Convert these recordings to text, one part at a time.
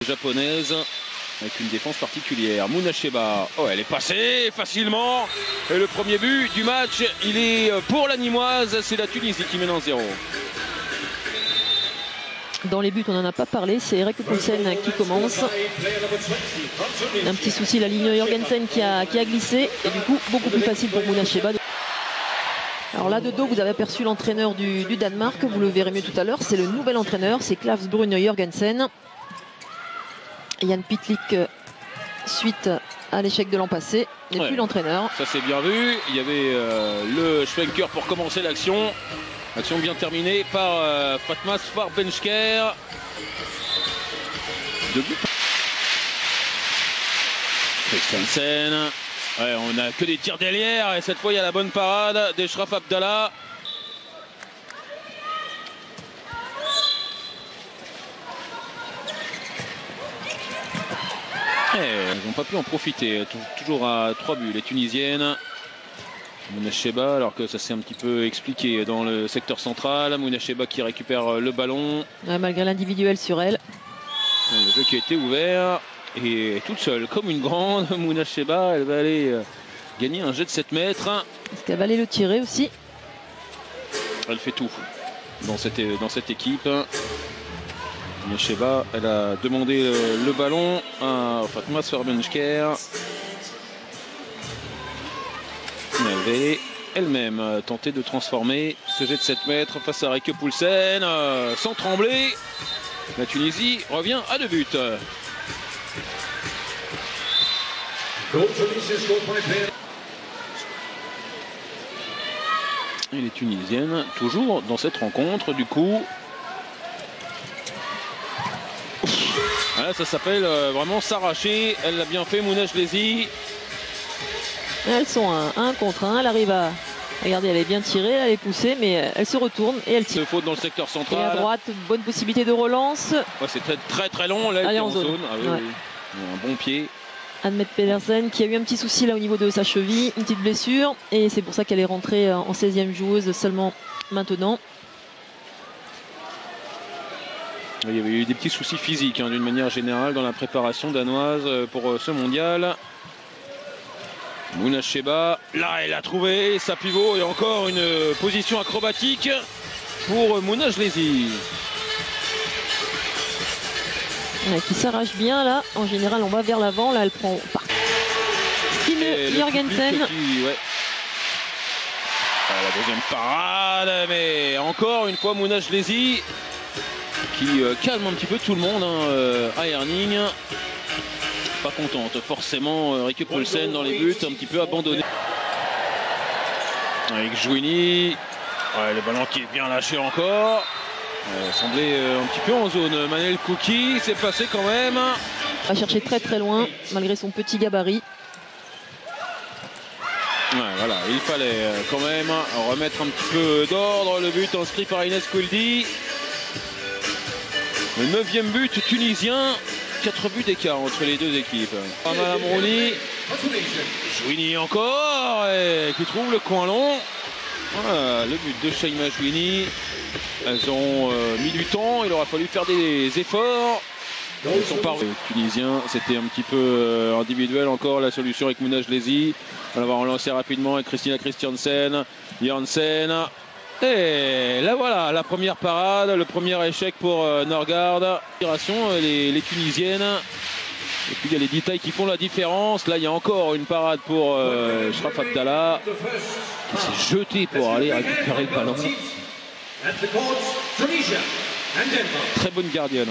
japonaise avec une défense particulière. Munasheba, oh, elle est passée facilement. Et le premier but du match, il est pour la Nîmoise. C'est la Tunisie qui mène en 0. Dans les buts, on n'en a pas parlé. C'est Eric Poulsen qui commence. Un petit souci, la ligne Jorgensen qui a glissé. Et du coup, beaucoup plus facile pour Munasheba. Alors là, de dos, vous avez aperçu l'entraîneur du Danemark. Vous le verrez mieux tout à l'heure. C'est le nouvel entraîneur. C'est Klaus Brune Jorgensen. Jan Pitlick, suite à l'échec de l'an passé, n'est plus l'entraîneur. Ça c'est bien vu. Il y avait le Schwenker pour commencer l'action. Action bien terminée par Fatmas Farbensker. 2 buts. Christensen. Ouais, on n'a que des tirs derrière et cette fois il y a la bonne parade d'Eshraf Abdallah. Elles n'ont pas pu en profiter. Toujours à 3 buts les Tunisiennes. Munasheba, alors que ça s'est un petit peu expliqué dans le secteur central. Munasheba qui récupère le ballon. Ouais, malgré l'individuel sur elle. Le jeu qui a été ouvert. Et toute seule, comme une grande, Munasheba, elle va aller gagner un jet de 7 mètres. Est-ce qu'elle va aller le tirer aussi? Elle fait tout dans cette équipe. Munasheba, elle a demandé le ballon à Fatmas Farbensker. Elle avait elle-même tenté de transformer ce jet de 7 mètres face à Rieke Poulsen. Sans trembler, la Tunisie revient à 2 buts. Et les Tunisiennes, toujours dans cette rencontre, du coup. Voilà, ça s'appelle vraiment s'arracher. Elle l'a bien fait, Mouna Jlezi. Elles sont à 1 contre 1. Elle arrive à... Regardez, elle est bien tirée, elle est poussée, mais elle se retourne et elle tire. Faute dans le secteur central. Et à droite, bonne possibilité de relance. Ouais, c'est très long. Là, elle est en zone. Ah, oui, ouais. Oui. Un bon pied. Anne-Mette Pedersen qui a eu un petit souci là au niveau de sa cheville, une petite blessure. Et c'est pour ça qu'elle est rentrée en 16e joueuse seulement maintenant. Il y avait eu des petits soucis physiques d'une manière générale dans la préparation danoise pour ce mondial. Munasheba, là elle a trouvé sa pivot et encore une position acrobatique pour Mouna Jlezi. Ouais, qui s'arrache bien là, en général on va vers l'avant, là elle prend par Stine Jorgensen. Ouais. La deuxième parade, mais encore une fois Mouna Jlezi qui calme un petit peu tout le monde à Herning. Pas contente forcément Rieke Poulsen dans les buts, un petit peu abandonné. Avec Jouini, le ballon qui est bien lâché encore. Semblait un petit peu en zone. Manel Kouki s'est passé quand même. Va chercher très loin malgré son petit gabarit. Ouais, voilà, il fallait quand même remettre un petit peu d'ordre. Le but inscrit par Inès Kouldi. Le 9e but tunisien. 4 buts d'écart entre les deux équipes. Madame Rouni. Jouini encore, qui trouve le coin long. Voilà, le but de Shaima Jouini. Elles ont mis du temps, il aura fallu faire des efforts. Ils sont pas les Tunisiens, c'était un petit peu individuel encore la solution avec Mouna Jlezi. On va relancer rapidement avec Christina Christiansen, Janssen. Et là voilà, la première parade, le premier échec pour Norgard. Les Tunisiennes. Et puis il y a les détails qui font la différence. Là il y a encore une parade pour Eshraf Abdallah qui s'est jeté pour aller récupérer le ballon. Très bonne gardienne.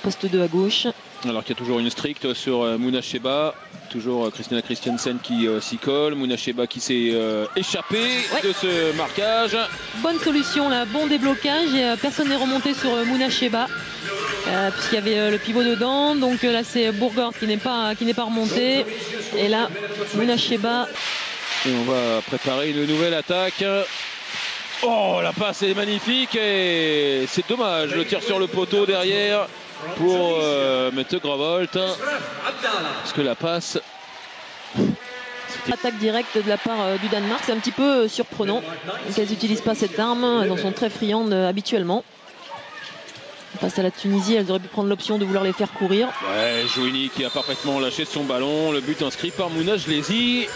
Poste 2 à gauche. Alors qu'il y a toujours une stricte sur Munasheba. Toujours Christina Christiansen qui s'y colle. Munasheba qui s'est échappé de ce marquage. Bonne solution là, bon déblocage. Et, personne n'est remonté sur Munasheba. Puisqu'il y avait le pivot dedans. Donc là c'est Bourgard qui n'est pas remonté. Et là, Munasheba. Et on va préparer une nouvelle attaque. Oh, la passe est magnifique et c'est dommage. Le tir sur le poteau derrière pour Mette Gravolt. Parce que la passe... Attaque directe de la part du Danemark, c'est un petit peu surprenant qu'elles n'utilisent pas cette arme, elles en sont très friandes habituellement. Face à la Tunisie, elles auraient pu prendre l'option de vouloir les faire courir. Ouais, Jouini qui a parfaitement lâché son ballon. Le but inscrit par Mouna Jlezi.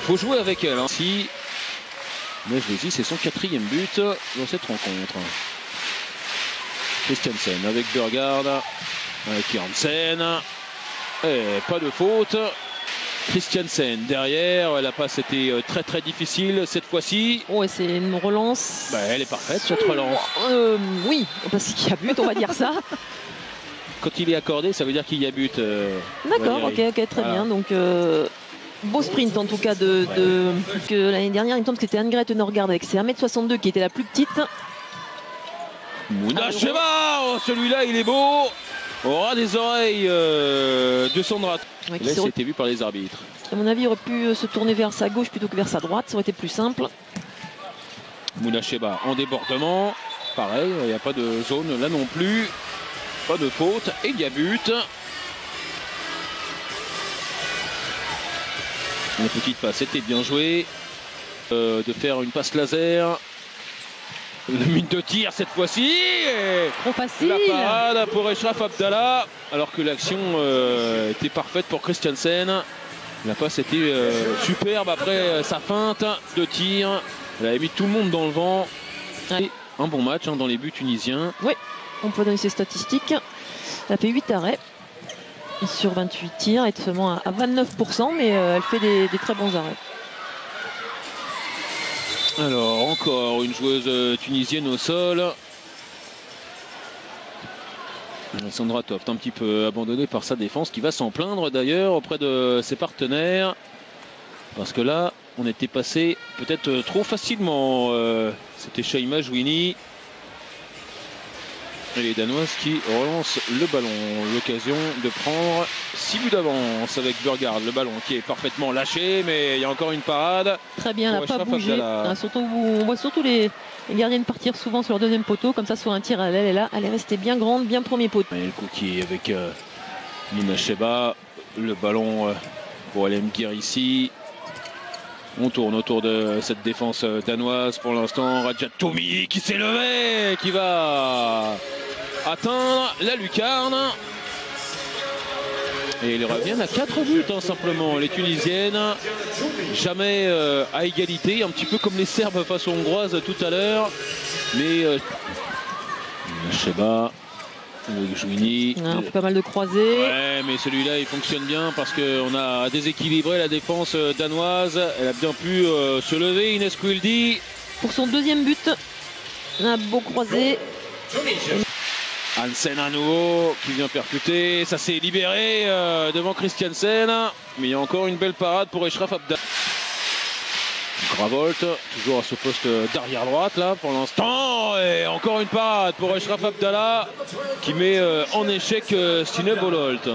Faut jouer avec elle. Hein. Si Mouna Jlezi, c'est son 4e but dans cette rencontre. Christiansen avec Burgard, avec Janssen. Et pas de faute. Christiansen derrière, la passe était très très difficile cette fois-ci. Ouais, c'est une relance. Bah, elle est parfaite cette relance. Oui, parce qu'il y a but, on va dire ça. Quand il est accordé, ça veut dire qu'il y a but. D'accord, ok, très bien. Donc beau sprint en tout cas que l'année dernière, il me semble que c'était Anne-Grete Norgard avec ses 1m62 qui était la plus petite. Mouna Cheba, oh, celui-là il est beau. Au ras des oreilles de Sandra. Ouais, là, c'était vu par les arbitres. À mon avis, il aurait pu se tourner vers sa gauche plutôt que vers sa droite. Ça aurait été plus simple. Mouna Cheba en débordement. Pareil, il n'y a pas de zone là non plus. Pas de faute. Et il y a but. Une petite passe, c'était bien joué. De faire une passe laser. Le mine de tir cette fois-ci. Trop facile. La parade pour Eshraf Abdallah. Alors que l'action était parfaite pour Christiansen. La passe était superbe après sa feinte de tir. Elle avait mis tout le monde dans le vent. Et un bon match dans les buts tunisiens. Oui, on peut donner ses statistiques. Elle a fait 8 arrêts sur 28 tirs. Elle est seulement à 29%, mais elle fait des très bons arrêts. Alors encore une joueuse tunisienne au sol. Sandra Toft un petit peu abandonnée par sa défense qui va s'en plaindre d'ailleurs auprès de ses partenaires. Parce que là on était passé peut-être trop facilement. C'était Shaima Jouini. Et les Danoises qui relancent le ballon. L'occasion de prendre 6 buts d'avance avec Burgard. Le ballon qui est parfaitement lâché, mais il y a encore une parade. Très bien, elle n'a pas bougé. On voit surtout les gardiennes partir souvent sur leur deuxième poteau, comme ça sur un tir à l'aile. Et là, elle est restée bien grande, bien premier poteau. Et le coup qui est avec Mouna Cheba. Le ballon pour LM Guérissi. On tourne autour de cette défense danoise pour l'instant. Rajat Toumi qui s'est levé, qui va atteindre la lucarne. Et ils reviennent à 4 buts simplement, les Tunisiennes. Jamais à égalité, un petit peu comme les Serbes face aux Hongroises tout à l'heure. Mais Cheba, Jouini. Pas mal de croisés. Ouais, mais celui-là il fonctionne bien parce qu'on a déséquilibré la défense danoise. Elle a bien pu se lever, Ines Quildi. Pour son deuxième but, un beau croisé. Hansen à nouveau qui vient percuter. Ça s'est libéré devant Christiansen. Mais il y a encore une belle parade pour Eshraf Abdallah. Gravolt, toujours à ce poste d'arrière droite là pour l'instant. Et encore une parade pour Eshraf Abdallah qui met en échec Stine Bololt.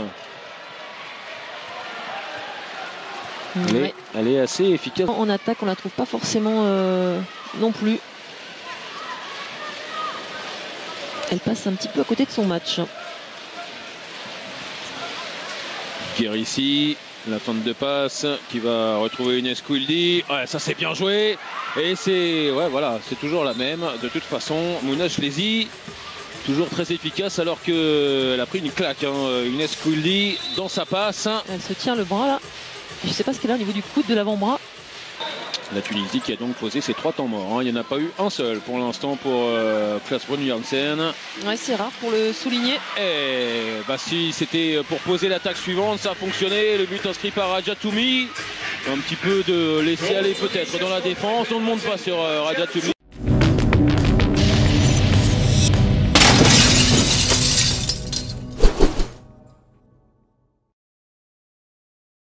Elle est assez efficace. En attaque, on la trouve pas forcément non plus. Elle passe un petit peu à côté de son match. Guérissi, la feinte de passe qui va retrouver Ines Quildi. Ouais, ça c'est bien joué. Et c'est voilà, c'est toujours la même. De toute façon, Mouna Jlezi, toujours très efficace alors qu'elle a pris une claque. Ines Quildi dans sa passe. Elle se tient le bras là. Je ne sais pas ce qu'elle a au niveau du coude de l'avant-bras. La Tunisie qui a donc posé ses 3 temps morts. Il n'y en a pas eu un seul pour l'instant pour Klas Brun-Janssen. Ouais, c'est rare pour le souligner. Et si c'était pour poser l'attaque suivante, ça a fonctionné. Le but inscrit par Rajat Toumi. Un petit peu de laisser aller peut-être dans la défense. On ne monte pas sur Rajat Toumi.